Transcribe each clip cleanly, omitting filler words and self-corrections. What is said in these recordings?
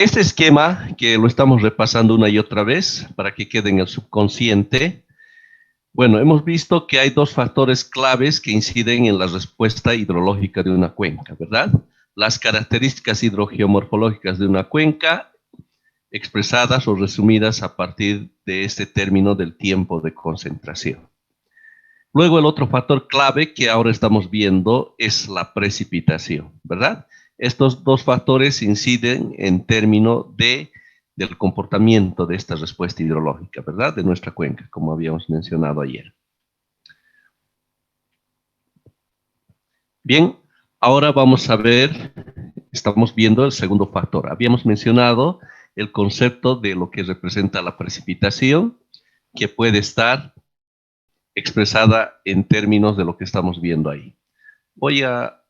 Este esquema, que lo estamos repasando una y otra vez para que quede en el subconsciente, bueno, hemos visto que hay dos factores claves que inciden en la respuesta hidrológica de una cuenca, ¿verdad? Las características hidrogeomorfológicas de una cuenca, expresadas o resumidas a partir de este término del tiempo de concentración. Luego el otro factor clave que ahora estamos viendo es la precipitación, ¿verdad? Estos dos factores inciden en términos del comportamiento de esta respuesta hidrológica, ¿verdad? De nuestra cuenca, como habíamos mencionado ayer. Bien, ahora vamos a ver, estamos viendo el segundo factor. Habíamos mencionado el concepto de lo que representa la precipitación, que puede estar expresada en términos de lo que estamos viendo ahí. Voy a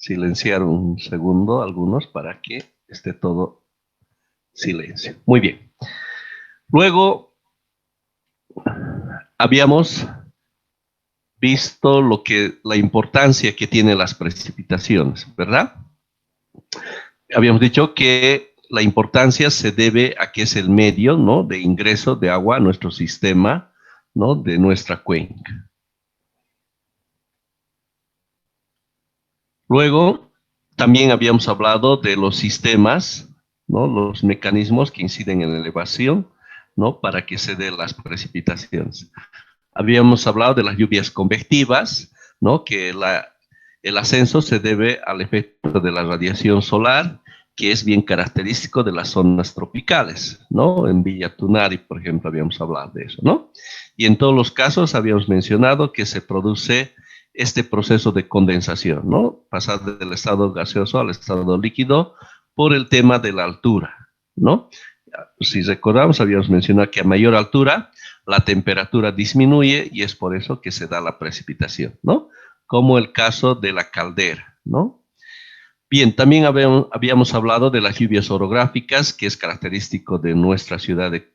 silenciar un segundo algunos para que esté todo silencio. Muy bien. Luego habíamos visto la importancia que tienen las precipitaciones, ¿verdad? Habíamos dicho que la importancia se debe a que es el medio, ¿no?, de ingreso de agua a nuestro sistema, ¿no?, de nuestra cuenca. Luego, también habíamos hablado de los sistemas, ¿no?, los mecanismos que inciden en la elevación, ¿no?, para que se den las precipitaciones. Habíamos hablado de las lluvias convectivas, ¿no?, que el ascenso se debe al efecto de la radiación solar, que es bien característico de las zonas tropicales, ¿no? En Villa Tunari, por ejemplo, habíamos hablado de eso, ¿no? Y en todos los casos habíamos mencionado que se produce este proceso de condensación, ¿no? Pasar del estado gaseoso al estado líquido por el tema de la altura, ¿no? Si recordamos, habíamos mencionado que a mayor altura la temperatura disminuye y es por eso que se da la precipitación, ¿no? Como el caso de la caldera, ¿no? Bien, también habíamos hablado de las lluvias orográficas, que es característico de nuestra ciudad de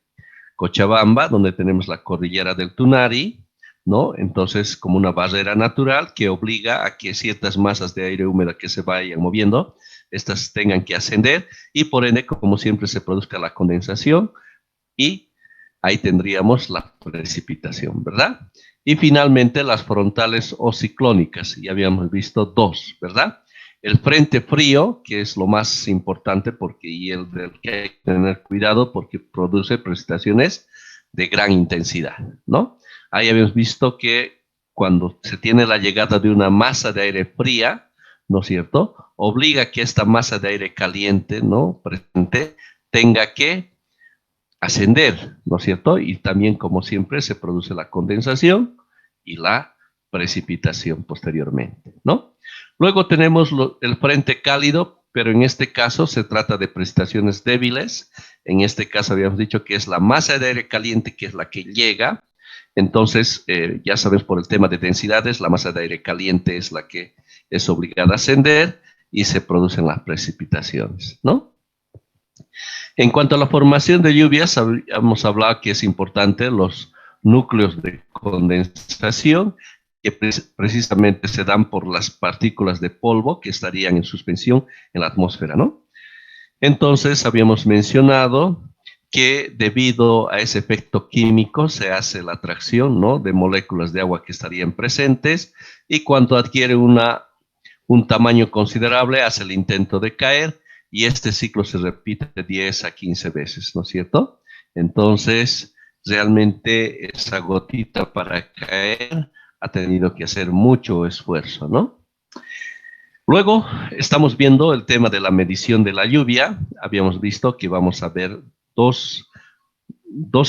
Cochabamba, donde tenemos la cordillera del Tunari, ¿no? Entonces, como una barrera natural que obliga a que ciertas masas de aire húmedo que se vayan moviendo, estas tengan que ascender y por ende, como siempre, se produzca la condensación y ahí tendríamos la precipitación, ¿verdad? Y finalmente las frontales o ciclónicas, ya habíamos visto dos, ¿verdad? El frente frío, que es lo más importante porque y el del que hay que tener cuidado porque produce precipitaciones de gran intensidad, ¿no? Ahí habíamos visto que cuando se tiene la llegada de una masa de aire fría, ¿no es cierto?, obliga que esta masa de aire caliente, ¿no?, presente, tenga que ascender, ¿no es cierto? Y también, como siempre, se produce la condensación y la precipitación posteriormente, ¿no? Luego tenemos el frente cálido, pero en este caso se trata de precipitaciones débiles. En este caso habíamos dicho que es la masa de aire caliente que es la que llega. Entonces, ya sabes, por el tema de densidades, la masa de aire caliente es la que es obligada a ascender y se producen las precipitaciones, ¿no? En cuanto a la formación de lluvias, hemos hablado que es importante los núcleos de condensación, que precisamente se dan por las partículas de polvo que estarían en suspensión en la atmósfera, ¿no? Entonces, habíamos mencionado que debido a ese efecto químico se hace la atracción, ¿no?, de moléculas de agua que estarían presentes y cuando adquiere un tamaño considerable hace el intento de caer y este ciclo se repite de 10 a 15 veces, ¿no es cierto? Entonces, realmente esa gotita para caer ha tenido que hacer mucho esfuerzo, ¿no? Luego estamos viendo el tema de la medición de la lluvia. Habíamos visto que vamos a ver dos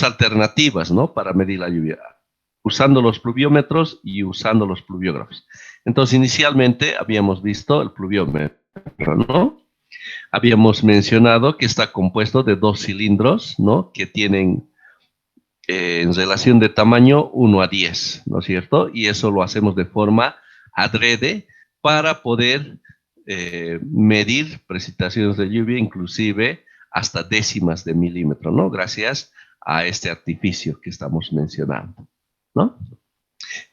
alternativas, ¿no?, para medir la lluvia, usando los pluviómetros y usando los pluviógrafos. Entonces, inicialmente habíamos visto el pluviómetro, ¿no? Habíamos mencionado que está compuesto de dos cilindros, ¿no?, que tienen en relación de tamaño 1 a 10, ¿no es cierto? Y eso lo hacemos de forma adrede para poder medir precipitaciones de lluvia, inclusive hasta décimas de milímetro, ¿no? Gracias a este artificio que estamos mencionando, ¿no?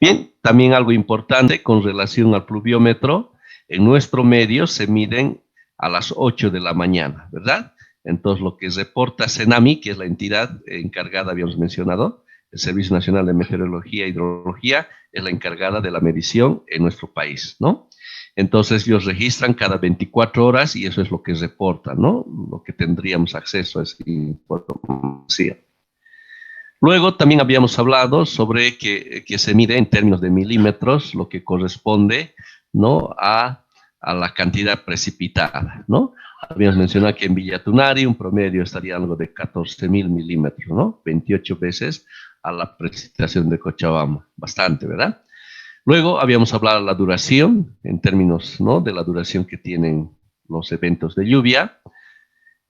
Bien, también algo importante con relación al pluviómetro, en nuestro medio se miden a las 8 de la mañana, ¿verdad? Entonces, lo que reporta CENAMI, que es la entidad encargada, habíamos mencionado, el Servicio Nacional de Meteorología e Hidrología, es la encargada de la medición en nuestro país, ¿no? Entonces, ellos registran cada 24 horas y eso es lo que reportan, ¿no? Lo que tendríamos acceso a esa información. Luego también habíamos hablado sobre que se mide en términos de milímetros, lo que corresponde, ¿no? a la cantidad precipitada, ¿no? Habíamos mencionado que en Villatunari un promedio estaría algo de 14.000 milímetros, ¿no? 28 veces a la precipitación de Cochabamba, bastante, ¿verdad? Luego habíamos hablado de la duración, en términos, ¿no? de la duración que tienen los eventos de lluvia.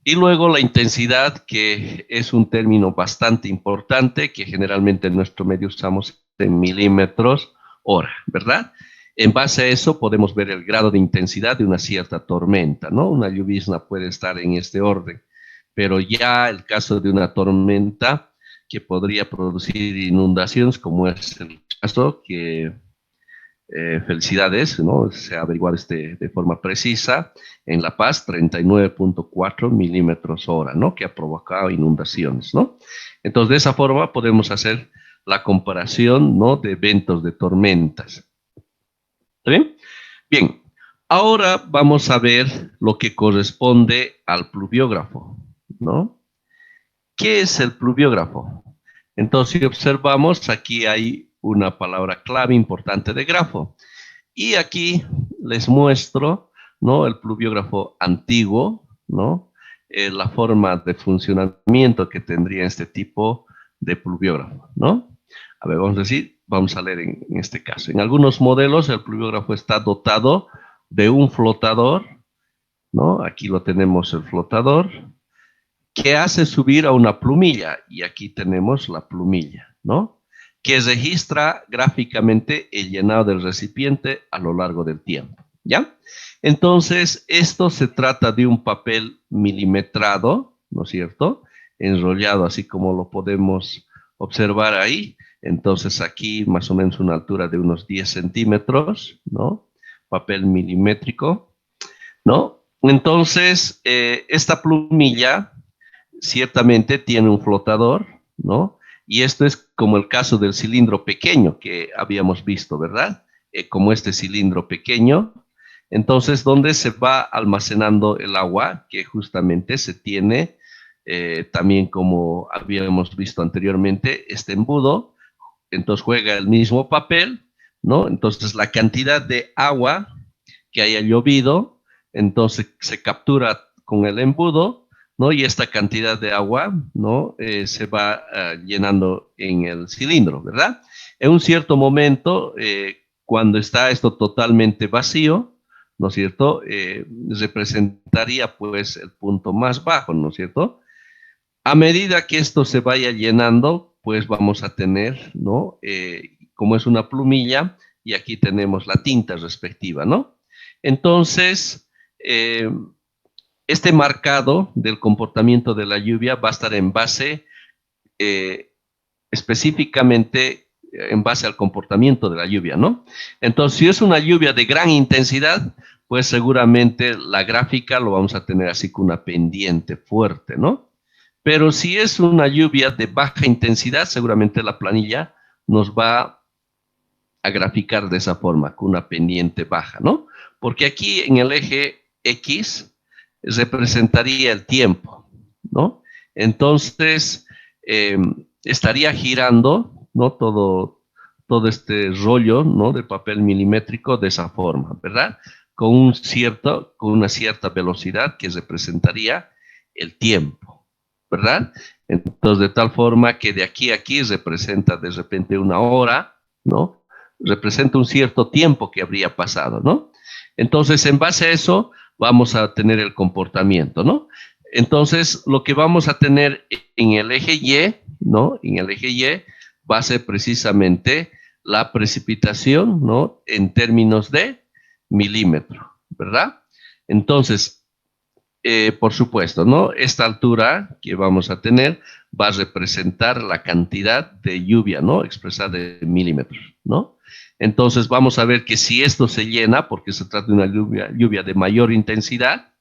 Y luego la intensidad, que es un término bastante importante, que generalmente en nuestro medio usamos en milímetros hora, ¿verdad? En base a eso podemos ver el grado de intensidad de una cierta tormenta, ¿no? Una llovizna puede estar en este orden, pero ya el caso de una tormenta que podría producir inundaciones, como es el caso que felicidades, ¿no? Se ha averiguado de forma precisa. En La Paz, 39.4 milímetros hora, ¿no? Que ha provocado inundaciones, ¿no? Entonces, de esa forma podemos hacer la comparación, ¿no? De eventos de tormentas. ¿Está bien? Bien, ahora vamos a ver lo que corresponde al pluviógrafo, ¿no? ¿Qué es el pluviógrafo? Entonces, si observamos, aquí hay una palabra clave importante de grafo. Y aquí les muestro, ¿no? El pluviógrafo antiguo, ¿no? La forma de funcionamiento que tendría este tipo de pluviógrafo, ¿no? A ver, vamos a leer en este caso. En algunos modelos el pluviógrafo está dotado de un flotador, ¿no? Aquí lo tenemos el flotador, que hace subir a una plumilla, y aquí tenemos la plumilla, ¿no? Que registra gráficamente el llenado del recipiente a lo largo del tiempo, ¿ya? Entonces, esto se trata de un papel milimetrado, ¿no es cierto? Enrollado, así como lo podemos observar ahí. Entonces, aquí más o menos una altura de unos 10 centímetros, ¿no? Papel milimétrico, ¿no? Entonces, esta plumilla ciertamente tiene un flotador, ¿no? Y esto es como el caso del cilindro pequeño que habíamos visto, ¿verdad? Como este cilindro pequeño. Entonces, donde se va almacenando el agua, que justamente se tiene también, como habíamos visto anteriormente, este embudo. Entonces juega el mismo papel, ¿no? Entonces la cantidad de agua que haya llovido, entonces se captura con el embudo, ¿no? Y esta cantidad de agua, ¿no? Se va llenando en el cilindro, ¿verdad? En un cierto momento, cuando está esto totalmente vacío, ¿no es cierto? Representaría pues el punto más bajo, ¿no es cierto? A medida que esto se vaya llenando, pues vamos a tener, ¿no? Como es una plumilla, y aquí tenemos la tinta respectiva, ¿no? Entonces, este marcado del comportamiento de la lluvia va a estar en base, específicamente en base al comportamiento de la lluvia, ¿no? Entonces, si es una lluvia de gran intensidad, pues seguramente la gráfica lo vamos a tener así con una pendiente fuerte, ¿no? Pero si es una lluvia de baja intensidad, seguramente la planilla nos va a graficar de esa forma, con una pendiente baja, ¿no? Porque aquí en el eje X representaría el tiempo, ¿no? Entonces, estaría girando, ¿no? Todo este rollo, ¿no? De papel milimétrico de esa forma, ¿verdad? Con una cierta velocidad que representaría el tiempo, ¿verdad? Entonces, de tal forma que de aquí a aquí representa de repente una hora, ¿no? Representa un cierto tiempo que habría pasado, ¿no? Entonces, en base a eso, vamos a tener el comportamiento, ¿no? Entonces, lo que vamos a tener en el eje Y, ¿no? En el eje Y va a ser precisamente la precipitación, ¿no? En términos de milímetro, ¿verdad? Entonces, por supuesto, ¿no? Esta altura que vamos a tener va a representar la cantidad de lluvia, ¿no? Expresada en milímetros, ¿no? Entonces vamos a ver que si esto se llena, porque se trata de una lluvia de mayor intensidad,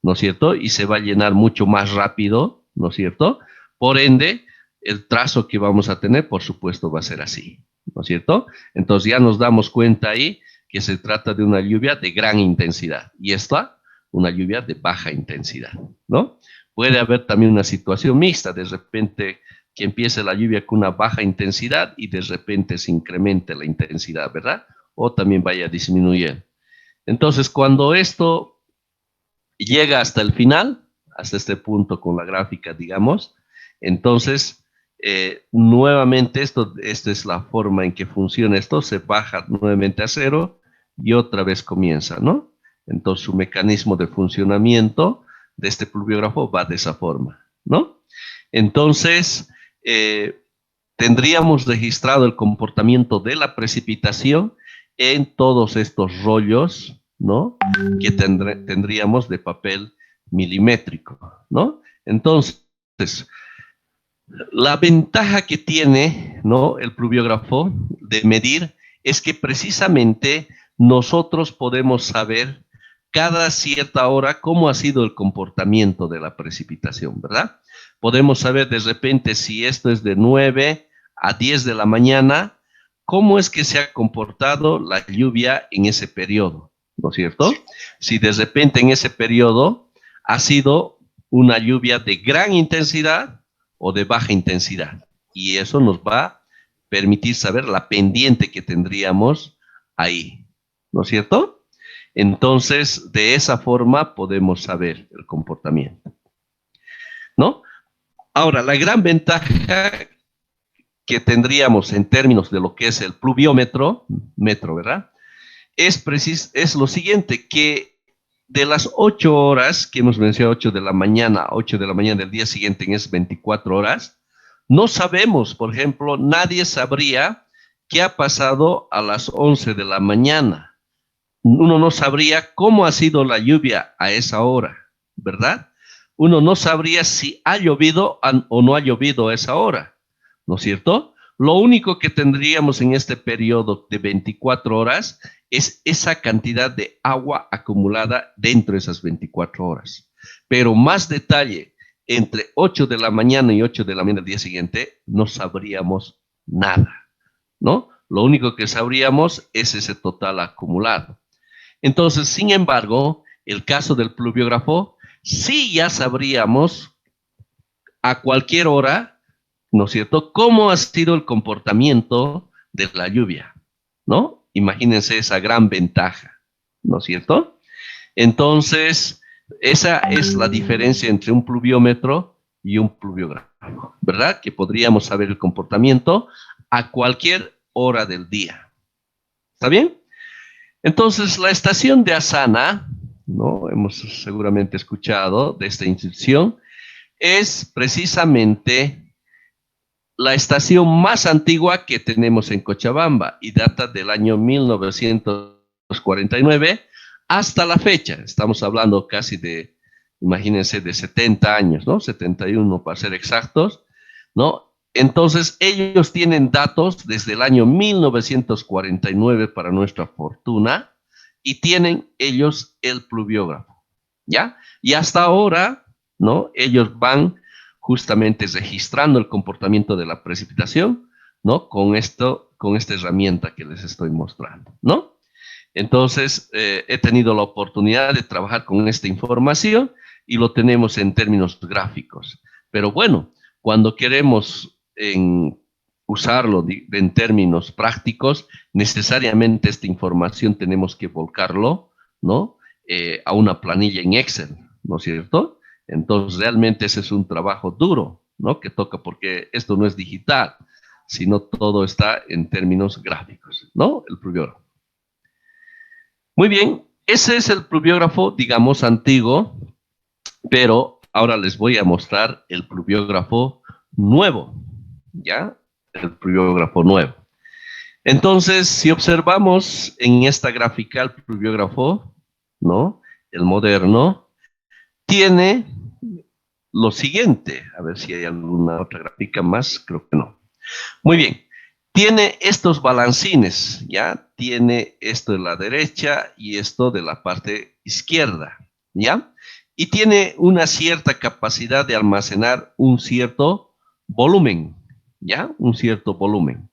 ¿no es cierto? Y se va a llenar mucho más rápido, ¿no es cierto? Por ende, el trazo que vamos a tener, por supuesto, va a ser así, ¿no es cierto? Entonces ya nos damos cuenta ahí que se trata de una lluvia de gran intensidad y esta, una lluvia de baja intensidad, ¿no? Puede haber también una situación mixta, de repente que empiece la lluvia con una baja intensidad y de repente se incremente la intensidad, ¿verdad? O también vaya disminuyendo. Entonces, cuando esto llega hasta el final, hasta este punto con la gráfica, digamos, entonces, nuevamente, esta es la forma en que funciona esto, se baja nuevamente a cero y otra vez comienza, ¿no? Entonces, su mecanismo de funcionamiento de este pluviógrafo va de esa forma, ¿no? Entonces, tendríamos registrado el comportamiento de la precipitación en todos estos rollos, ¿no? Que tendríamos de papel milimétrico, ¿no? Entonces, la ventaja que tiene, ¿no?, el pluviógrafo de medir es que precisamente nosotros podemos saber cada cierta hora cómo ha sido el comportamiento de la precipitación, ¿verdad? Podemos saber de repente si esto es de 9 a 10 de la mañana, cómo es que se ha comportado la lluvia en ese periodo, ¿no es cierto? Si de repente en ese periodo ha sido una lluvia de gran intensidad o de baja intensidad. Y eso nos va a permitir saber la pendiente que tendríamos ahí, ¿no es cierto? Entonces, de esa forma podemos saber el comportamiento, ¿no? Ahora, la gran ventaja que tendríamos en términos de lo que es el pluviómetro, metro, ¿verdad? Es lo siguiente, que de las 8 horas que hemos mencionado, 8 de la mañana, 8 de la mañana del día siguiente en esas 24 horas, no sabemos, por ejemplo, nadie sabría qué ha pasado a las 11 de la mañana. Uno no sabría cómo ha sido la lluvia a esa hora, ¿verdad? Uno no sabría si ha llovido o no ha llovido a esa hora, ¿no es cierto? Lo único que tendríamos en este periodo de 24 horas es esa cantidad de agua acumulada dentro de esas 24 horas. Pero más detalle, entre 8 de la mañana y 8 de la mañana del día siguiente, no sabríamos nada, ¿no? Lo único que sabríamos es ese total acumulado. Entonces, sin embargo, el caso del pluviógrafo, sí ya sabríamos a cualquier hora, ¿no es cierto?, cómo ha sido el comportamiento de la lluvia, ¿no? Imagínense esa gran ventaja, ¿no es cierto? Entonces, esa es la diferencia entre un pluviómetro y un pluviógrafo, ¿verdad? Que podríamos saber el comportamiento a cualquier hora del día. ¿Está bien? Entonces, la estación de Asana, ¿no?, hemos seguramente escuchado de esta institución, es precisamente la estación más antigua que tenemos en Cochabamba y data del año 1949 hasta la fecha. Estamos hablando casi de, imagínense, de 70 años, ¿no? 71 para ser exactos, ¿no? Entonces, ellos tienen datos desde el año 1949 para nuestra fortuna y tienen ellos el pluviógrafo, ¿ya? Y hasta ahora, ¿no?, ellos van justamente registrando el comportamiento de la precipitación, ¿no?, con esta herramienta que les estoy mostrando, ¿no? Entonces, he tenido la oportunidad de trabajar con esta información y lo tenemos en términos gráficos. Pero bueno, cuando queremos usarlo en términos prácticos, necesariamente esta información tenemos que volcarlo, ¿no?, a una planilla en Excel, ¿no es cierto? Entonces, realmente ese es un trabajo duro, ¿no?, que toca porque esto no es digital, sino todo está en términos gráficos, ¿no?, el pluviógrafo. Muy bien, ese es el pluviógrafo, digamos, antiguo, pero ahora les voy a mostrar el pluviógrafo nuevo, ¿ya? El pluviógrafo nuevo. Entonces, si observamos en esta gráfica el pluviógrafo, ¿no?, el moderno, tiene lo siguiente. A ver si hay alguna otra gráfica más, creo que no. Muy bien. Tiene estos balancines, ¿ya? Tiene esto de la derecha y esto de la parte izquierda, ¿ya? y tiene una cierta capacidad de almacenar un cierto volumen, ¿ya? Un cierto volumen.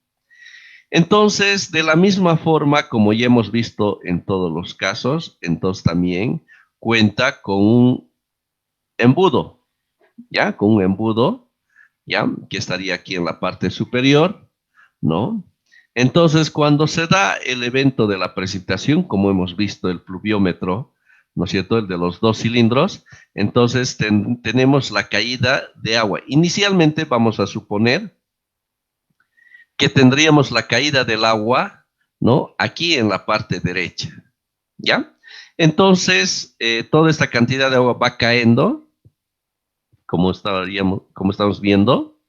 Entonces, de la misma forma, como ya hemos visto en todos los casos, entonces también cuenta con un embudo, ¿ya? Con un embudo, ¿ya? Que estaría aquí en la parte superior, ¿no? Entonces, cuando se da el evento de la precipitación, como hemos visto el pluviómetro, ¿no es cierto? El de los 2 cilindros, entonces tenemos la caída de agua. Inicialmente vamos a suponer que tendríamos la caída del agua, ¿no? Aquí en la parte derecha, ¿ya? Entonces, toda esta cantidad de agua va cayendo, como estamos viendo,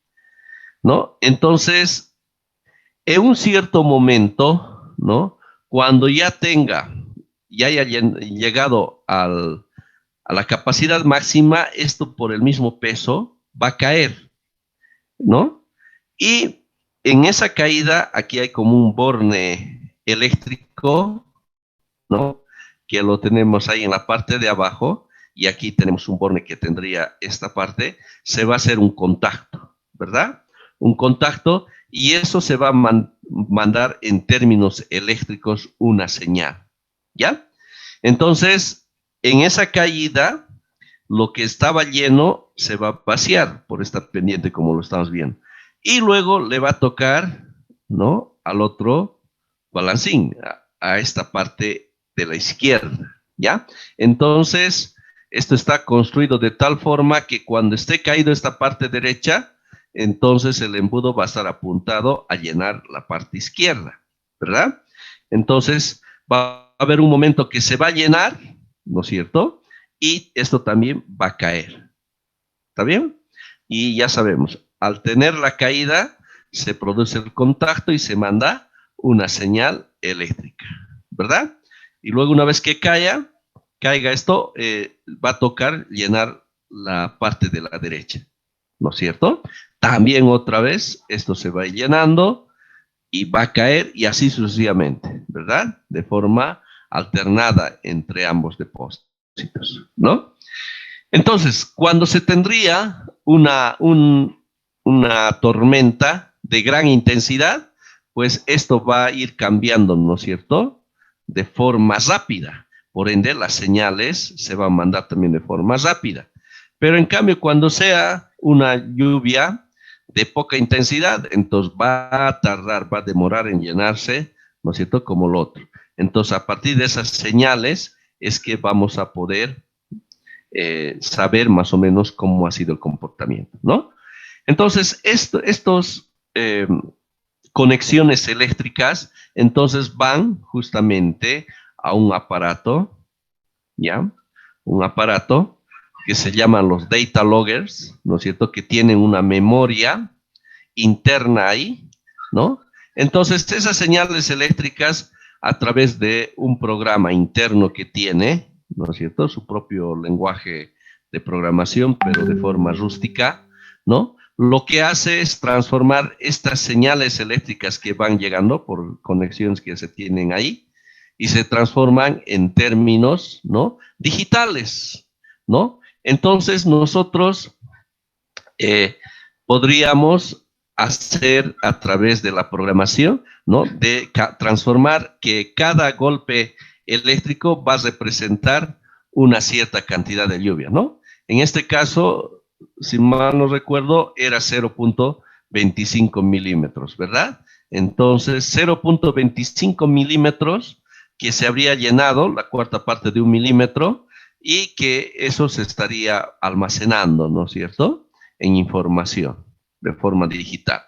¿no? Entonces, en un cierto momento, ¿no? Cuando ya haya llegado a la capacidad máxima, esto por el mismo peso va a caer, ¿no? Y en esa caída, aquí hay como un borne eléctrico, ¿no? Que lo tenemos ahí en la parte de abajo, y aquí tenemos un borne que tendría esta parte, se va a hacer un contacto, ¿verdad? Un contacto, y eso se va a mandar en términos eléctricos una señal, ¿ya? Entonces, en esa caída, lo que estaba lleno se va a vaciar por esta pendiente como lo estamos viendo. Y luego le va a tocar, ¿no? Al otro balancín, a esta parte de la izquierda, ¿ya? Entonces, esto está construido de tal forma que cuando esté caído esta parte derecha, entonces el embudo va a estar apuntado a llenar la parte izquierda, ¿verdad? Entonces, va a haber un momento que se va a llenar, ¿no es cierto? Y esto también va a caer. ¿Está bien? Y ya sabemos, al tener la caída, se produce el contacto y se manda una señal eléctrica, ¿verdad? Y luego una vez que caiga esto, va a tocar llenar la parte de la derecha, ¿no es cierto? También otra vez, esto se va llenando y va a caer y así sucesivamente, ¿verdad? De forma alternada entre ambos depósitos, ¿no? Entonces, cuando se tendría una tormenta de gran intensidad, pues esto va a ir cambiando, ¿no es cierto? De forma rápida. Por ende, las señales se van a mandar también de forma rápida. Pero en cambio, cuando sea una lluvia de poca intensidad, entonces va a tardar, va a demorar en llenarse, ¿no es cierto? Como lo otro. Entonces, a partir de esas señales es que vamos a poder saber más o menos cómo ha sido el comportamiento, ¿no? Entonces, estos conexiones eléctricas, entonces van justamente a un aparato, ¿ya? Un aparato que se llaman los data loggers, ¿no es cierto? Que tienen una memoria interna ahí, ¿no? Entonces, esas señales eléctricas a través de un programa interno que tiene, ¿no es cierto? Su propio lenguaje de programación, pero de forma rústica, ¿no? Lo que hace es transformar estas señales eléctricas que van llegando por conexiones que se tienen ahí y se transforman en términos, ¿no? Digitales, ¿no? Entonces nosotros podríamos hacer a través de la programación, ¿no? De transformar que cada golpe eléctrico va a representar una cierta cantidad de lluvia, ¿no? En este caso, si mal no recuerdo, era 0.25 milímetros, ¿verdad? Entonces, 0.25 milímetros que se habría llenado, la cuarta parte de un milímetro, y que eso se estaría almacenando, ¿no es cierto? En información de forma digital.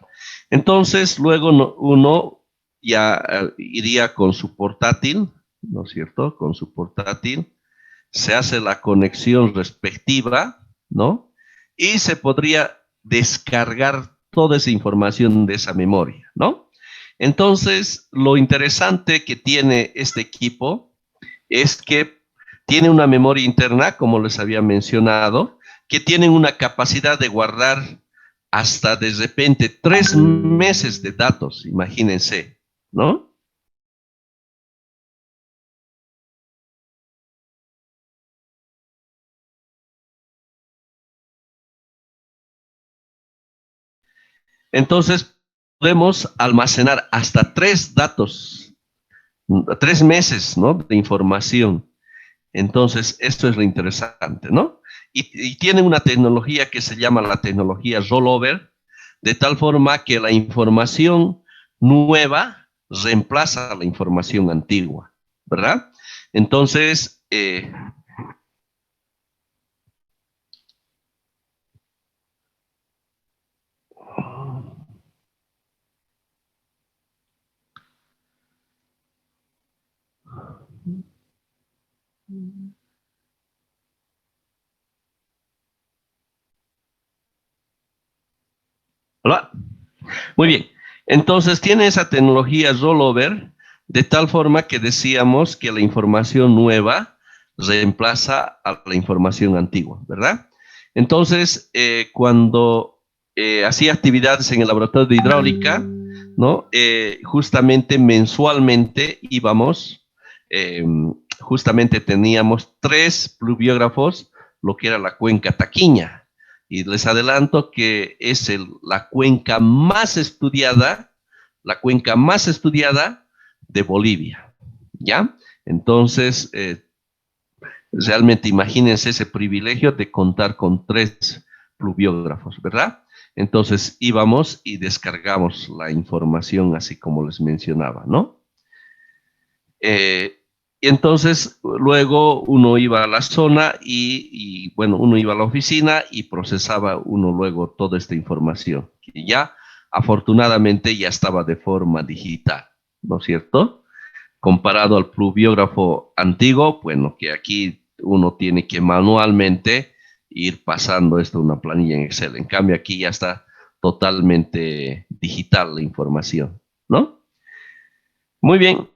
Entonces, luego uno ya iría con su portátil, ¿no es cierto? Con su portátil, se hace la conexión respectiva, ¿no? Y se podría descargar toda esa información de esa memoria, ¿no? Entonces, lo interesante que tiene este equipo es que tiene una memoria interna, como les había mencionado, que tienen una capacidad de guardar hasta de repente 3 meses de datos, imagínense, ¿no? Entonces, podemos almacenar hasta 3 datos, 3 meses, ¿no? De información. Entonces, esto es lo interesante, ¿no? Y tienen una tecnología que se llama la tecnología rollover, de tal forma que la información nueva reemplaza a la información antigua, ¿verdad? Entonces, ¿verdad? Muy bien. Entonces, tiene esa tecnología rollover de tal forma que decíamos que la información nueva reemplaza a la información antigua, ¿verdad? Entonces, cuando hacía actividades en el laboratorio de hidráulica, ¿no? Justamente mensualmente íbamos, eh, justamente teníamos 3 pluviógrafos, lo que era la cuenca Taquiña, y les adelanto que es la cuenca más estudiada, de Bolivia, ¿ya? Entonces, realmente imagínense ese privilegio de contar con 3 pluviógrafos, ¿verdad? Entonces íbamos y descargamos la información así como les mencionaba, ¿no? Y entonces luego uno iba a la zona bueno, uno iba a la oficina y procesaba uno luego toda esta información, que ya afortunadamente ya estaba de forma digital, ¿no es cierto? Comparado al pluviógrafo antiguo, bueno, que aquí uno tiene que manualmente ir pasando esto a una planilla en Excel. En cambio, aquí ya está totalmente digital la información, ¿no? Muy bien.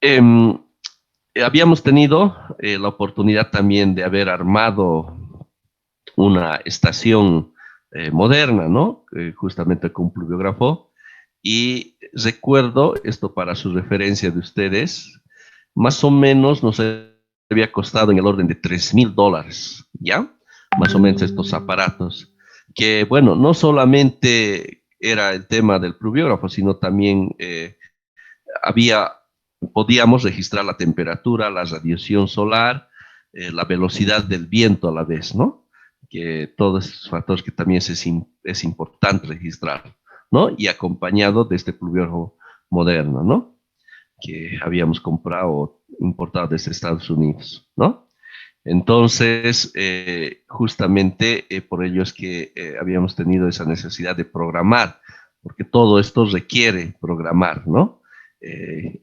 Em, Habíamos tenido la oportunidad también de haber armado una estación moderna, ¿no? Justamente con un pluviógrafo. Y recuerdo, esto para su referencia de ustedes, más o menos nos había costado en el orden de $3,000, ¿ya? Más o menos estos aparatos, que bueno, no solamente era el tema del pluviógrafo, sino también había, podíamos registrar la temperatura, la radiación solar, la velocidad del viento a la vez, ¿no? Que todos esos factores que también es importante registrar, ¿no? Y acompañado de este pluviógrafo moderno, ¿no? Que habíamos comprado, importado desde Estados Unidos, ¿no? Entonces, justamente por ello es que habíamos tenido esa necesidad de programar, porque todo esto requiere programar, ¿no?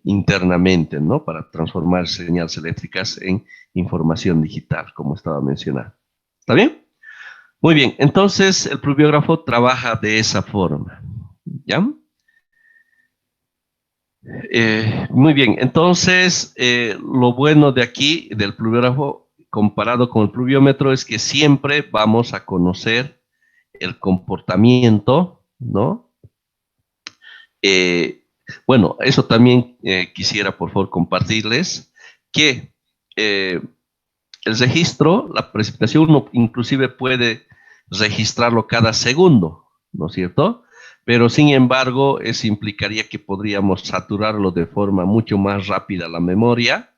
Internamente, ¿no? Para transformar señales eléctricas en información digital, como estaba mencionando. ¿Está bien? Muy bien, entonces el pluviógrafo trabaja de esa forma, ¿ya? Muy bien, entonces lo bueno de aquí, del pluviógrafo, comparado con el pluviómetro, es que siempre vamos a conocer el comportamiento, ¿no? Eh, bueno, eso también quisiera por favor compartirles, que eh, el registro, la precipitación, uno inclusive puede registrarlo cada segundo, ¿no es cierto? Pero sin embargo, eso implicaría que podríamos saturarlo de forma mucho más rápida la memoria,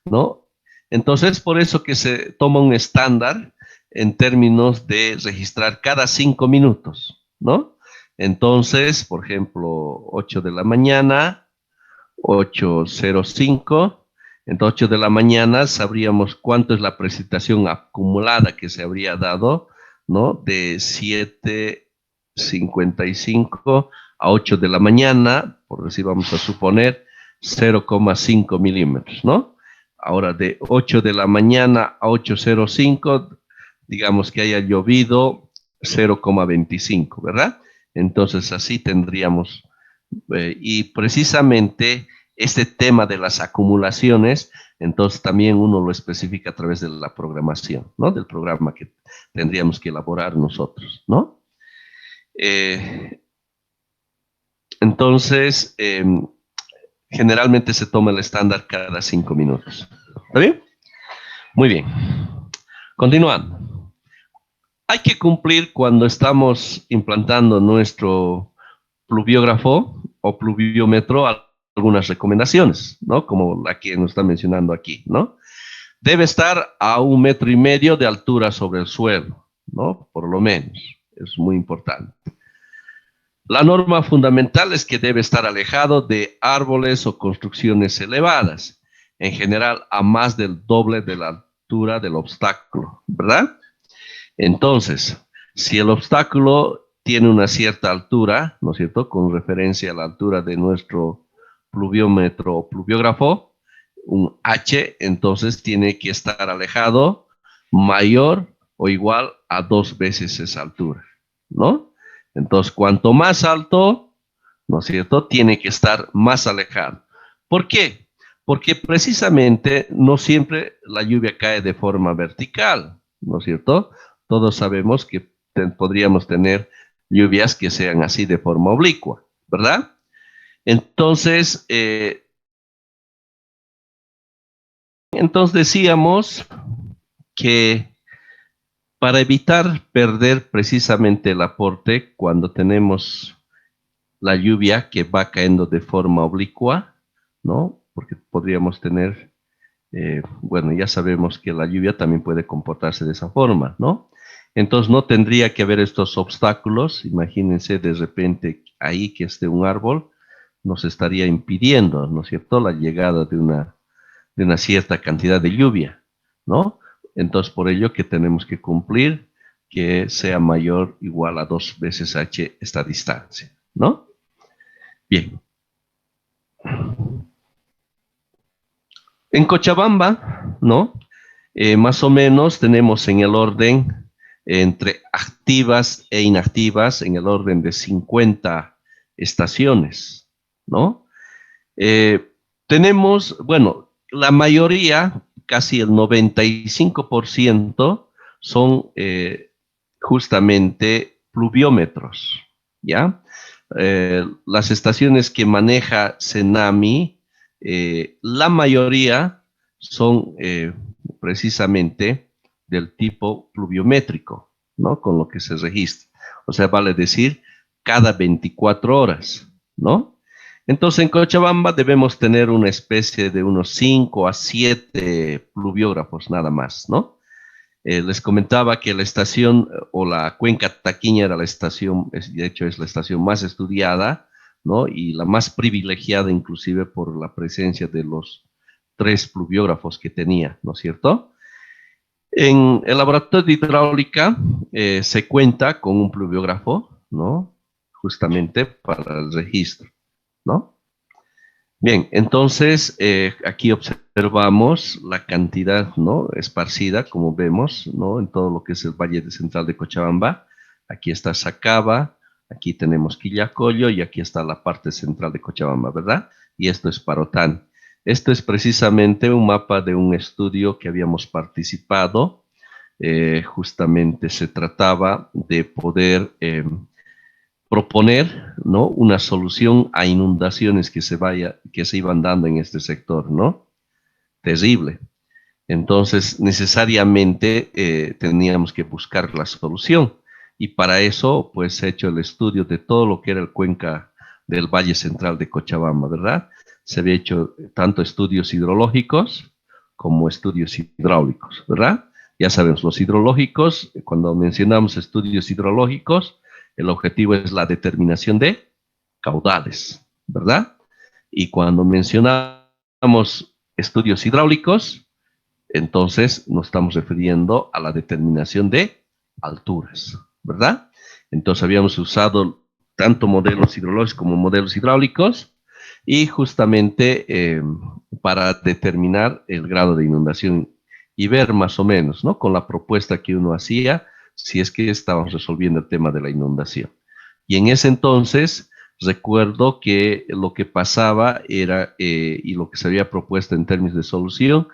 ¿no? Entonces, por eso que se toma un estándar en términos de registrar cada 5 minutos, ¿no? Entonces, por ejemplo, 8 de la mañana, 8:05. Entonces, 8 de la mañana sabríamos cuánto es la precipitación acumulada que se habría dado, ¿no? De 7:55 a 8 de la mañana, por decir, vamos a suponer 0,5 milímetros, ¿no? Ahora, de 8 de la mañana a 8:05, digamos que haya llovido 0,25, ¿verdad? Entonces, así tendríamos y precisamente este tema de las acumulaciones, entonces también uno lo especifica a través de la programación, ¿no? Del programa que tendríamos que elaborar nosotros, ¿no? Eh, entonces, generalmente se toma el estándar cada 5 minutos. ¿Está bien? Muy bien. Continuando. Hay que cumplir cuando estamos implantando nuestro pluviógrafo o pluviómetro algunas recomendaciones, ¿no? Como la que nos está mencionando aquí, ¿no? Debe estar a 1,5 metros de altura sobre el suelo, ¿no? Por lo menos, es muy importante. La norma fundamental es que debe estar alejado de árboles o construcciones elevadas, en general a más del doble de la altura del obstáculo, ¿verdad? Entonces, si el obstáculo tiene una cierta altura, ¿no es cierto?, con referencia a la altura de nuestro pluviómetro o pluviógrafo, un H, entonces tiene que estar alejado mayor o igual a 2 veces esa altura, ¿no? Entonces, cuanto más alto, ¿no es cierto?, tiene que estar más alejado. ¿Por qué? Porque precisamente no siempre la lluvia cae de forma vertical, ¿no es cierto? Todos sabemos que podríamos tener lluvias que sean así de forma oblicua, ¿verdad? Entonces, decíamos que para evitar perder precisamente el aporte cuando tenemos la lluvia que va cayendo de forma oblicua, ¿no? Porque podríamos tener, bueno, ya sabemos que la lluvia también puede comportarse de esa forma, ¿no? Entonces no tendría que haber estos obstáculos. Imagínense de repente ahí que esté un árbol, nos estaría impidiendo, ¿no es cierto?, la llegada de una cierta cantidad de lluvia, ¿no? Entonces por ello que tenemos que cumplir que sea mayor o igual a 2 veces h esta distancia, ¿no? Bien. En Cochabamba, ¿no? Más o menos tenemos en el orden entre activas e inactivas, en el orden de 50 estaciones, ¿no? Tenemos, bueno, la mayoría, casi el 95%, son justamente pluviómetros, ¿ya? Las estaciones que maneja Cenami, la mayoría son precisamente del tipo pluviométrico, ¿no? Con lo que se registra. O sea, vale decir, cada 24 horas, ¿no? Entonces, en Cochabamba debemos tener una especie de unos 5 a 7 pluviógrafos nada más, ¿no? Les comentaba que la estación o la cuenca Taquiña era la estación, de hecho es la estación más estudiada, ¿no? Y la más privilegiada inclusive por la presencia de los 3 pluviógrafos que tenía, ¿no es cierto? En el laboratorio de hidráulica se cuenta con un pluviógrafo, ¿no? Justamente para el registro, ¿no? Bien, entonces aquí observamos la cantidad, ¿no?, esparcida, como vemos, ¿no?, en todo lo que es el Valle Central de Cochabamba. Aquí está Sacaba, aquí tenemos Quillacollo y aquí está la parte central de Cochabamba, ¿verdad? Y esto es Parotán. Esto es precisamente un mapa de un estudio que habíamos participado. Justamente se trataba de poder proponer, ¿no?, una solución a inundaciones que se iban dando en este sector, ¿no? Terrible. Entonces, necesariamente teníamos que buscar la solución. Y para eso, pues, he hecho el estudio de todo lo que era el cuenca del Valle Central de Cochabamba, ¿verdad? Se había hecho tanto estudios hidrológicos como estudios hidráulicos, ¿verdad? Ya sabemos, los hidrológicos, cuando mencionamos estudios hidrológicos, el objetivo es la determinación de caudales, ¿verdad? Y cuando mencionamos estudios hidráulicos, entonces nos estamos refiriendo a la determinación de alturas, ¿verdad? Entonces habíamos usado tanto modelos hidrológicos como modelos hidráulicos y justamente para determinar el grado de inundación y ver más o menos, ¿no?, con la propuesta que uno hacía, si es que estábamos resolviendo el tema de la inundación. Y en ese entonces recuerdo que lo que pasaba era, y lo que se había propuesto en términos de solución,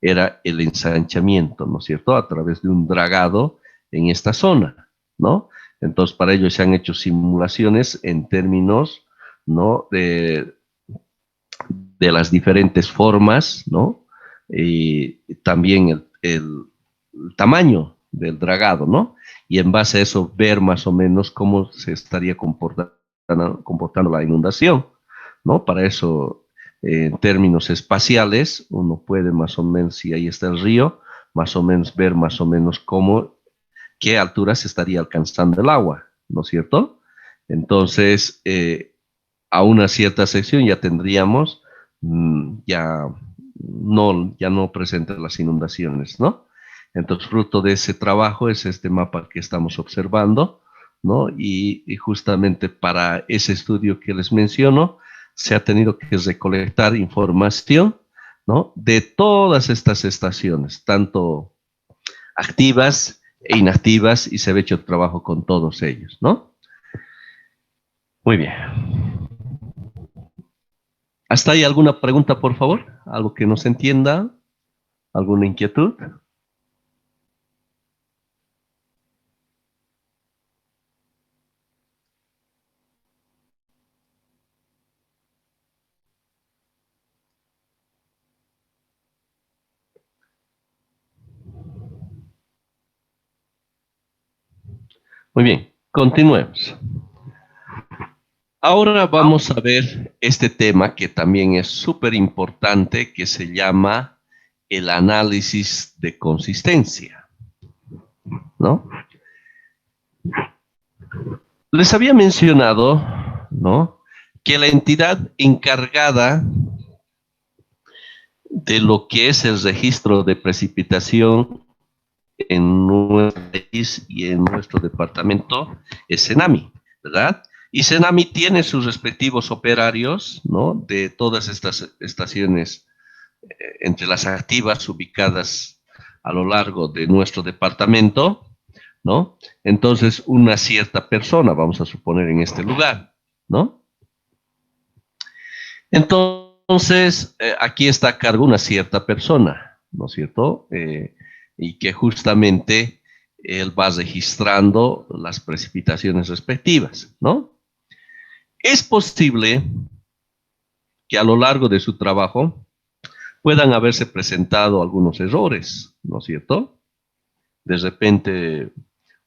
era el ensanchamiento, ¿no es cierto?, a través de un dragado en esta zona, ¿no? Entonces, para ello se han hecho simulaciones en términos, ¿no?, de las diferentes formas, ¿no? Y también el tamaño del dragado, ¿no? Y en base a eso ver más o menos cómo se estaría comportando comportando la inundación, ¿no? Para eso, en términos espaciales, uno puede más o menos, si ahí está el río, más o menos ver más o menos qué altura se estaría alcanzando el agua, ¿no es cierto? Entonces, a una cierta sección ya tendríamos, ya no presentes las inundaciones, ¿no? Entonces, fruto de ese trabajo es este mapa que estamos observando, ¿no? Y justamente para ese estudio que les menciono, se ha tenido que recolectar información, ¿no? De todas estas estaciones, tanto activas e inactivas, y se ha hecho trabajo con todos ellos, ¿no? Muy bien. ¿Hasta ahí alguna pregunta, por favor? ¿Algo que no se entienda? ¿Alguna inquietud? Muy bien, continuemos. Ahora vamos a ver este tema que también es súper importante, que se llama el análisis de consistencia, ¿no? Les había mencionado, ¿no?, que la entidad encargada de lo que es el registro de precipitación en nuestro país y en nuestro departamento es CENAMI, ¿verdad? Y CENAMI tiene sus respectivos operarios, ¿no?, de todas estas estaciones, entre las activas ubicadas a lo largo de nuestro departamento, ¿no? Entonces, una cierta persona, vamos a suponer en este lugar, ¿no? Entonces, aquí está a cargo una cierta persona, ¿no es cierto? Y que justamente él va registrando las precipitaciones respectivas, ¿no? Es posible que a lo largo de su trabajo puedan haberse presentado algunos errores, ¿no es cierto? De repente,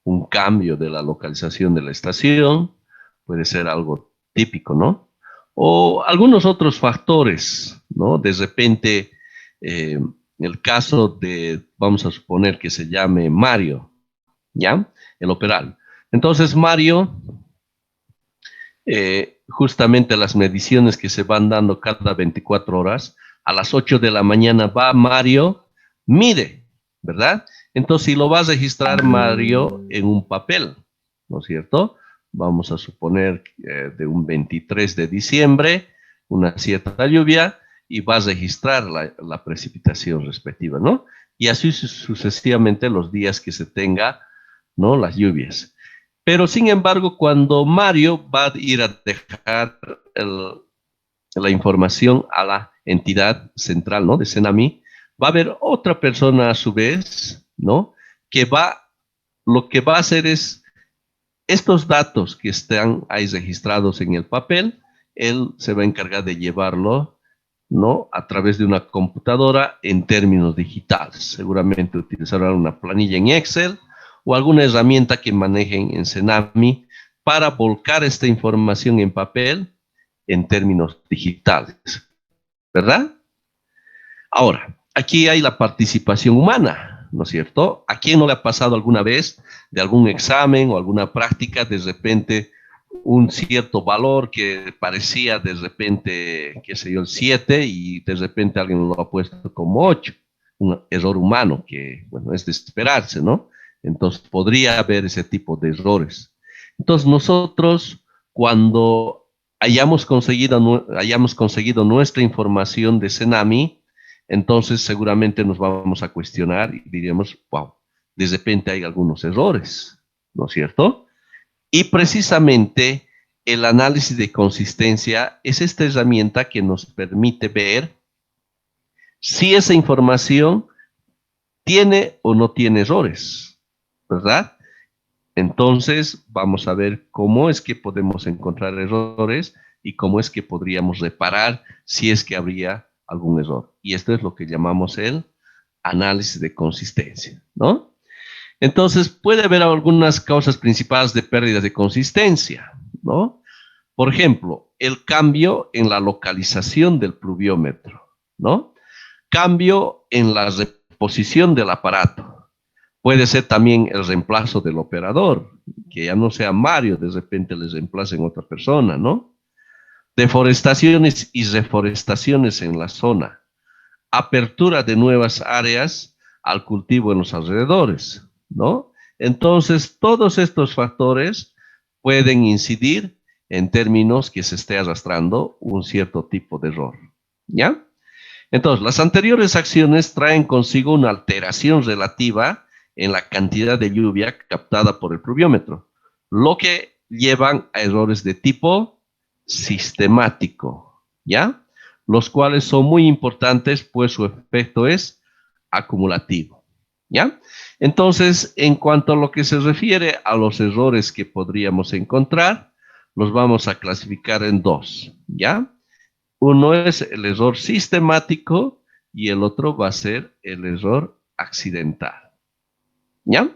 un cambio de la localización de la estación puede ser algo típico, ¿no? O algunos otros factores, ¿no? De repente, eh, el caso de, vamos a suponer que se llame Mario, ¿ya? El operal. Entonces, Mario, justamente las mediciones que se van dando cada 24 horas, a las 8 de la mañana va Mario, mide, ¿verdad? Entonces, si lo va a registrar Mario en un papel, ¿no es cierto? Vamos a suponer de un 23 de diciembre, una cierta lluvia, y va a registrar la precipitación respectiva, ¿no? Y así sucesivamente los días que se tenga, ¿no?, las lluvias. Pero sin embargo, cuando Mario va a ir a dejar la información a la entidad central, ¿no?, de CENAMI, va a haber otra persona a su vez, ¿no?, lo que va a hacer es estos datos que están ahí registrados en el papel, él se va a encargar de llevarlo, ¿no?, a través de una computadora en términos digitales. Seguramente utilizarán una planilla en Excel o alguna herramienta que manejen en CENAMI para volcar esta información en papel en términos digitales, ¿verdad? Ahora, aquí hay la participación humana, ¿no es cierto? ¿A quién no le ha pasado alguna vez de algún examen o alguna práctica, de repente un cierto valor que parecía de repente, qué sé yo, el 7, y de repente alguien lo ha puesto como 8? Un error humano que, bueno, es de esperarse, ¿no? Entonces podría haber ese tipo de errores. Entonces nosotros, cuando hayamos conseguido nuestra información de CENAMI, entonces seguramente nos vamos a cuestionar y diríamos, wow, de repente hay algunos errores, ¿no es cierto? Y precisamente el análisis de consistencia es esta herramienta que nos permite ver si esa información tiene o no tiene errores, ¿verdad? Entonces, vamos a ver cómo es que podemos encontrar errores y cómo es que podríamos reparar si es que habría algún error. Y esto es lo que llamamos el análisis de consistencia, ¿no? Entonces, puede haber algunas causas principales de pérdidas de consistencia, ¿no? Por ejemplo, el cambio en la localización del pluviómetro, ¿no? Cambio en la reposición del aparato. Puede ser también el reemplazo del operador, que ya no sea Mario, de repente les reemplacen otra persona, ¿no? Deforestaciones y reforestaciones en la zona. Apertura de nuevas áreas al cultivo en los alrededores, ¿no? Entonces, todos estos factores pueden incidir en términos que se esté arrastrando un cierto tipo de error, ¿ya? Entonces, las anteriores acciones traen consigo una alteración relativa en la cantidad de lluvia captada por el pluviómetro, lo que llevan a errores de tipo sistemático, ¿ya? Los cuales son muy importantes, pues su efecto es acumulativo, ¿ya? Entonces, en cuanto a lo que se refiere a los errores que podríamos encontrar, los vamos a clasificar en dos, ¿ya? Uno es el error sistemático y el otro va a ser el error accidental, ¿ya?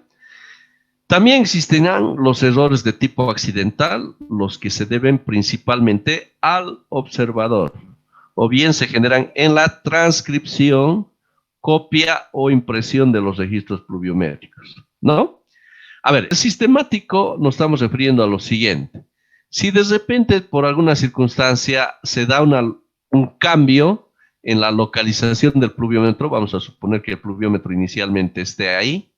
También existirán los errores de tipo accidental, los que se deben principalmente al observador, o bien se generan en la transcripción, copia o impresión de los registros pluviométricos, ¿no? A ver, el sistemático nos estamos refiriendo a lo siguiente. Si de repente por alguna circunstancia se da un cambio en la localización del pluviómetro, vamos a suponer que el pluviómetro inicialmente esté ahí,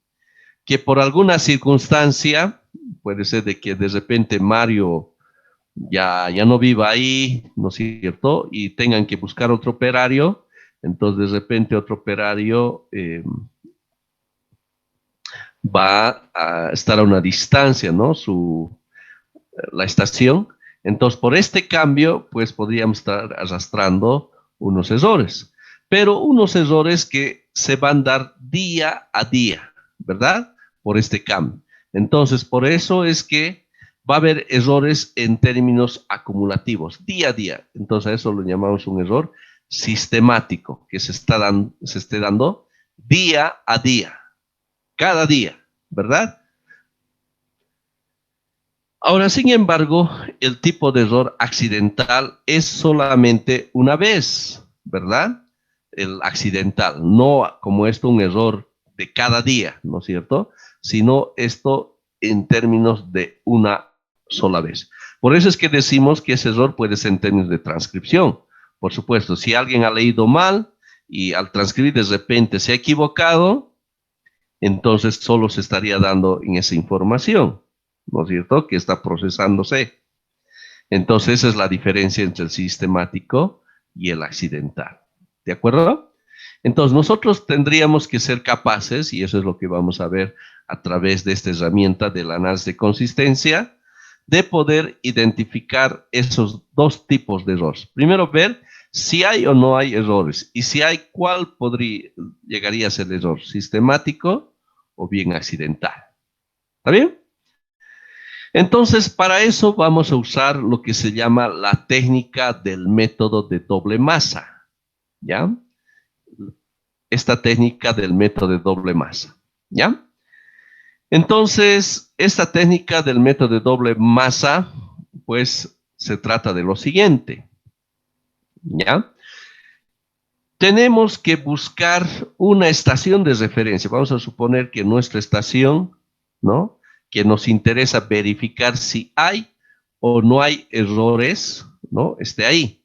que por alguna circunstancia, puede ser de que de repente Mario ya no viva ahí, ¿no es cierto? Y tengan que buscar otro operario, entonces de repente otro operario va a estar a una distancia, ¿no? La estación. Entonces, por este cambio, pues podríamos estar arrastrando unos errores, pero unos errores que se van a dar día a día, ¿verdad? Por este cambio. Entonces, por eso es que va a haber errores en términos acumulativos, día a día. Entonces, a eso lo llamamos un error sistemático, que se esté dando día a día, cada día, ¿verdad? Ahora, sin embargo, el tipo de error accidental es solamente una vez, ¿verdad? El accidental, no como esto un error de cada día, ¿no es cierto? Sino esto en términos de una sola vez. Por eso es que decimos que ese error puede ser en términos de transcripción. Por supuesto, si alguien ha leído mal y al transcribir de repente se ha equivocado, entonces solo se estaría dando en esa información, ¿no es cierto?, que está procesándose. Entonces esa es la diferencia entre el sistemático y el accidental. ¿De acuerdo? Entonces nosotros tendríamos que ser capaces, y eso es lo que vamos a ver a través de esta herramienta del análisis de consistencia, de poder identificar esos dos tipos de errores. Primero ver si hay o no hay errores, y si hay, ¿cuál llegaría a ser el error? ¿Sistemático o bien accidental? ¿Está bien? Entonces, para eso vamos a usar lo que se llama la técnica del método de doble masa, ¿ya? Esta técnica del método de doble masa, ¿ya? Entonces, esta técnica del método de doble masa, pues se trata de lo siguiente, ¿ya? Tenemos que buscar una estación de referencia. Vamos a suponer que nuestra estación, ¿no?, que nos interesa verificar si hay o no hay errores, ¿no?, esté ahí.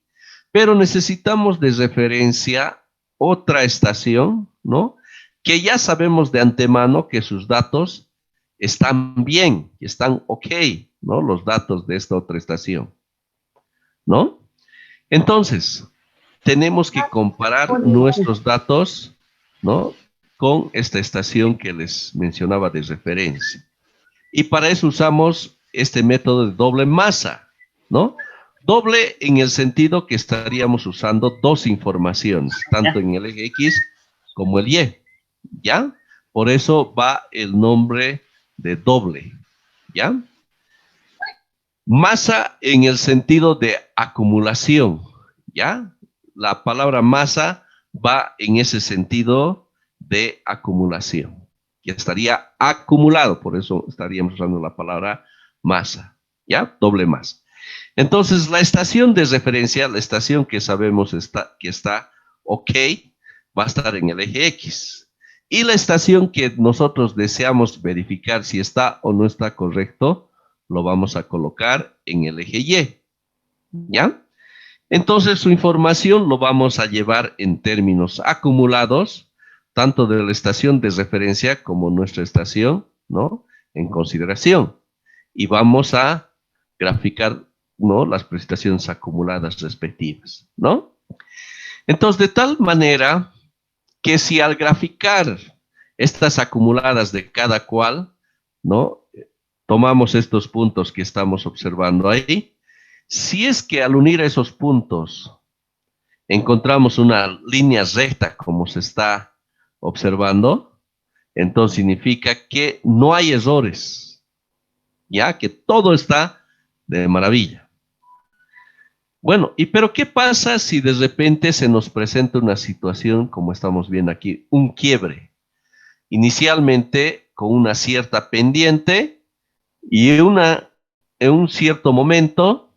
Pero necesitamos de referencia otra estación, ¿no?, que ya sabemos de antemano que sus datos están bien, que están ok, ¿no?, los datos de esta otra estación, ¿no? Entonces, tenemos que comparar nuestros datos, ¿no?, con esta estación que les mencionaba de referencia. Y para eso usamos este método de doble masa, ¿no? Doble en el sentido que estaríamos usando dos informaciones, tanto en el eje X como el Y, ¿ya? Por eso va el nombre de doble, ¿ya? Masa en el sentido de acumulación, ¿ya? La palabra masa va en ese sentido de acumulación, que estaría acumulado, por eso estaríamos usando la palabra masa, ¿ya? Doble masa. Entonces, la estación de referencia, la estación que sabemos que está ok, va a estar en el eje X. Y la estación que nosotros deseamos verificar si está o no está correcto, lo vamos a colocar en el eje Y. ¿Ya? Entonces, su información lo vamos a llevar en términos acumulados, tanto de la estación de referencia como nuestra estación, ¿no? En consideración. Y vamos a graficar, ¿no? Las prestaciones acumuladas respectivas, ¿no? Entonces, de tal manera que si al graficar estas acumuladas de cada cual, ¿no? Tomamos estos puntos que estamos observando ahí, si es que al unir esos puntos encontramos una línea recta como se está observando, entonces significa que no hay errores, ya que todo está de maravilla. Bueno, pero ¿qué pasa si de repente se nos presenta una situación como estamos viendo aquí, un quiebre? Inicialmente con una cierta pendiente y en un cierto momento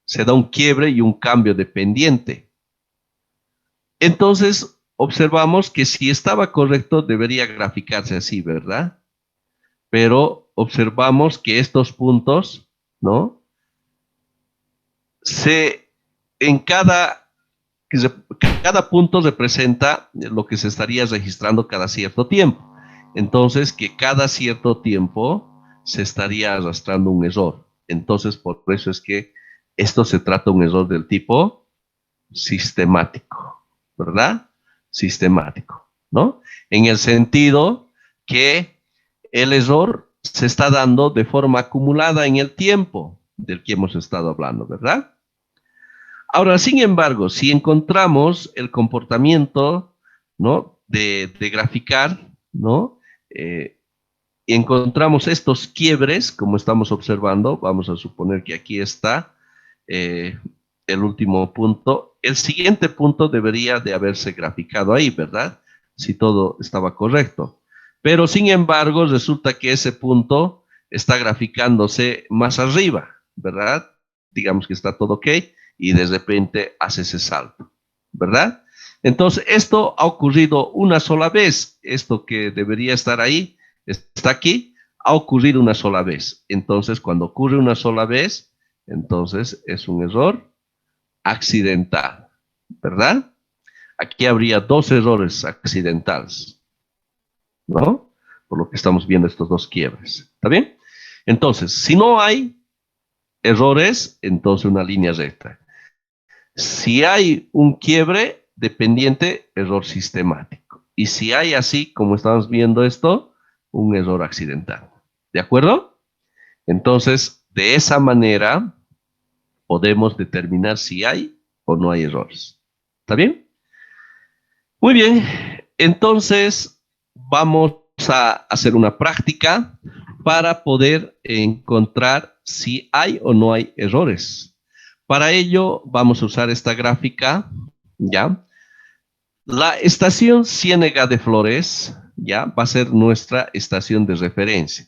se da un quiebre y un cambio de pendiente. Entonces, observamos que si estaba correcto debería graficarse así, ¿verdad? Pero observamos que estos puntos, ¿no? En cada punto representa lo que se estaría registrando cada cierto tiempo. Entonces, que cada cierto tiempo se estaría arrastrando un error. Entonces, por eso es que esto se trata de un error del tipo sistemático, ¿verdad? Sistemático, ¿no? En el sentido que el error se está dando de forma acumulada en el tiempo del que hemos estado hablando, ¿verdad? Ahora, sin embargo, si encontramos el comportamiento, ¿no? De graficar, ¿no? Y encontramos estos quiebres, como estamos observando, vamos a suponer que aquí está el último punto. El siguiente punto debería de haberse graficado ahí, ¿verdad? Si todo estaba correcto. Pero, sin embargo, resulta que ese punto está graficándose más arriba, ¿verdad? Digamos que está todo ok y de repente hace ese salto, ¿verdad? Entonces, esto ha ocurrido una sola vez. Esto que debería estar ahí, está aquí, ha ocurrido una sola vez. Entonces, cuando ocurre una sola vez, entonces es un error accidental, ¿verdad? Aquí habría dos errores accidentales, ¿no? Por lo que estamos viendo estos dos quiebres, ¿está bien? Entonces, si no hay errores, entonces una línea recta. Si hay un quiebre dependiente, error sistemático. Y si hay así, como estamos viendo esto, un error accidental. ¿De acuerdo? Entonces, de esa manera podemos determinar si hay o no hay errores. ¿Está bien? Muy bien. Entonces, vamos a hacer una práctica para poder encontrar si hay o no hay errores. Para ello, vamos a usar esta gráfica, ¿ya? La estación Ciénega de Flores, ¿ya? Va a ser nuestra estación de referencia.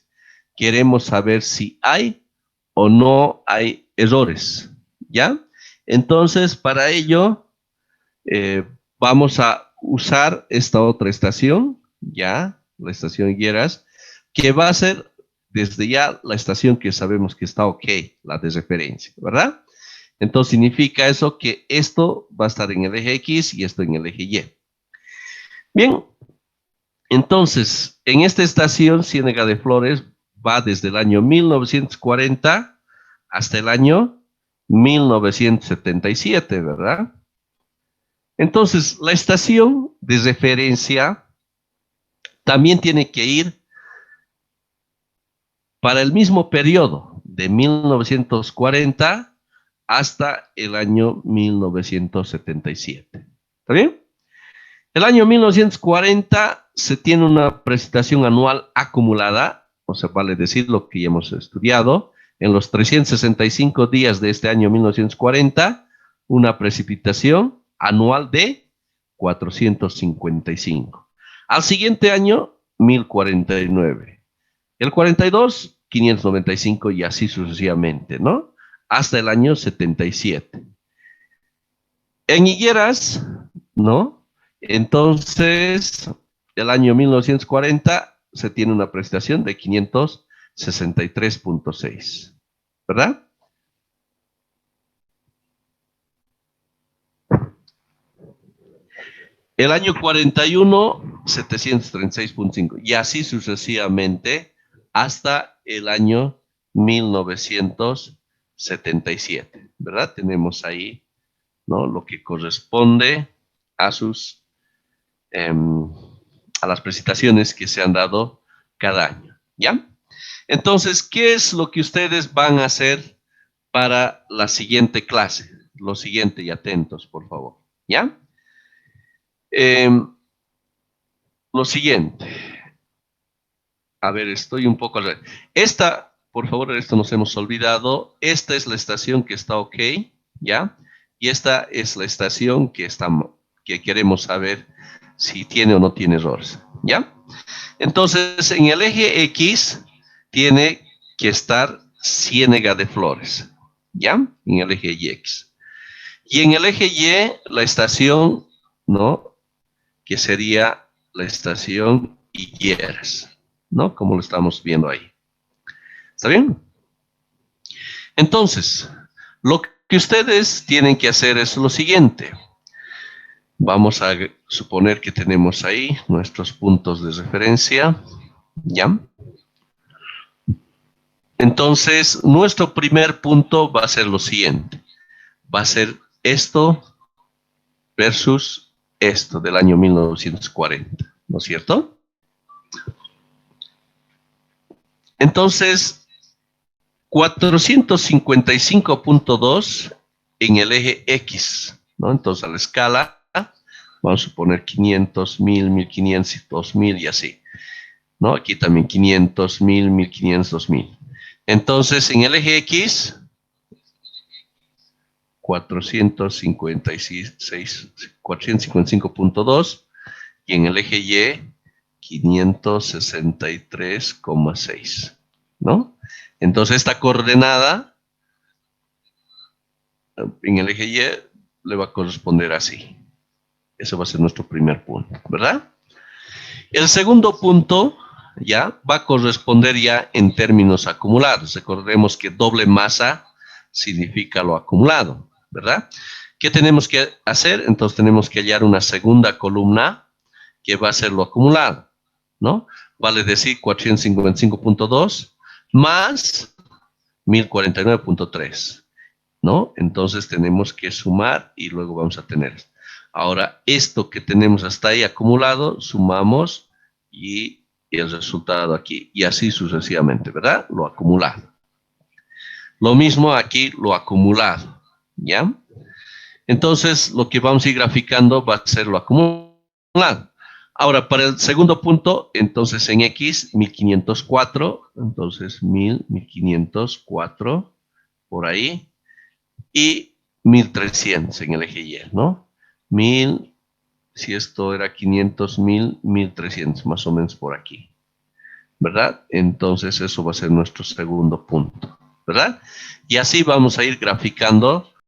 Queremos saber si hay o no hay errores, ¿ya? Entonces, para ello, vamos a usar esta otra estación, ¿ya? La estación Higueras, que va a ser desde ya la estación que sabemos que está ok, la de referencia, ¿verdad? Entonces significa eso que esto va a estar en el eje X y esto en el eje Y. Bien, entonces, en esta estación Ciénega de Flores va desde el año 1940 hasta el año 1977, ¿verdad? Entonces, la estación de referencia también tiene que ir para el mismo periodo, de 1940 hasta el año 1977. ¿Está bien? El año 1940 se tiene una precipitación anual acumulada, o sea, vale decir lo que ya hemos estudiado, en los 365 días de este año 1940, una precipitación anual de 455. Al siguiente año, 1049. El 42, 595 y así sucesivamente, ¿no? hasta el año 77. En higueras, ¿no? Entonces, el año 1940 se tiene una prestación de 563.6, ¿verdad? El año 41, 736.5, y así sucesivamente hasta el año 1977, ¿verdad? Tenemos ahí, ¿no? Lo que corresponde a sus, a las presentaciones que se han dado cada año, ¿ya? Entonces, ¿qué es lo que ustedes van a hacer para la siguiente clase? Lo siguiente, y atentos, por favor, ¿ya? Lo siguiente, a ver, estoy un poco al revés. Esta, por favor, esto nos hemos olvidado. Esta es la estación que está ok, ¿ya? Y esta es la estación que queremos saber si tiene o no tiene errores, ¿ya? Entonces, en el eje X tiene que estar Ciénega de Flores, ¿ya? En el eje X. Y en el eje Y, la estación, ¿no? Que sería la estación Higueras, ¿no? Como lo estamos viendo ahí. ¿Está bien? Entonces, lo que ustedes tienen que hacer es lo siguiente. Vamos a suponer que tenemos ahí nuestros puntos de referencia, ¿ya? Entonces, nuestro primer punto va a ser lo siguiente. Va a ser esto versus esto del año 1940, ¿no es cierto? Entonces, 455.2 en el eje X, ¿no? Entonces, a la escala, vamos a poner 500, 1000, 1500, 2000 y así, ¿no? Aquí también 500, 1000, 1500, 2000. Entonces, en el eje X, 455.2 y en el eje Y, 563,6, ¿no? Entonces, esta coordenada en el eje Y le va a corresponder así. Ese va a ser nuestro primer punto, ¿verdad? El segundo punto ya va a corresponder ya en términos acumulados. Recordemos que doble masa significa lo acumulado, ¿verdad? ¿Qué tenemos que hacer? Entonces tenemos que hallar una segunda columna que va a ser lo acumulado, ¿no? Vale decir 455.2 más 1049.3, ¿no? Entonces tenemos que sumar y luego vamos a tener. Ahora, esto que tenemos hasta ahí acumulado, sumamos y el resultado aquí. Y así sucesivamente, ¿verdad? Lo acumulado. Lo mismo aquí, lo acumulado, ¿ya? Entonces, lo que vamos a ir graficando va a ser lo acumulado. Ahora, para el segundo punto, entonces en X, 1504, entonces 1504 por ahí, y 1300 en el eje Y, ¿no? 1000, si esto era 500, 1300, más o menos por aquí, ¿verdad? Entonces eso va a ser nuestro segundo punto, ¿verdad? Y así vamos a ir graficando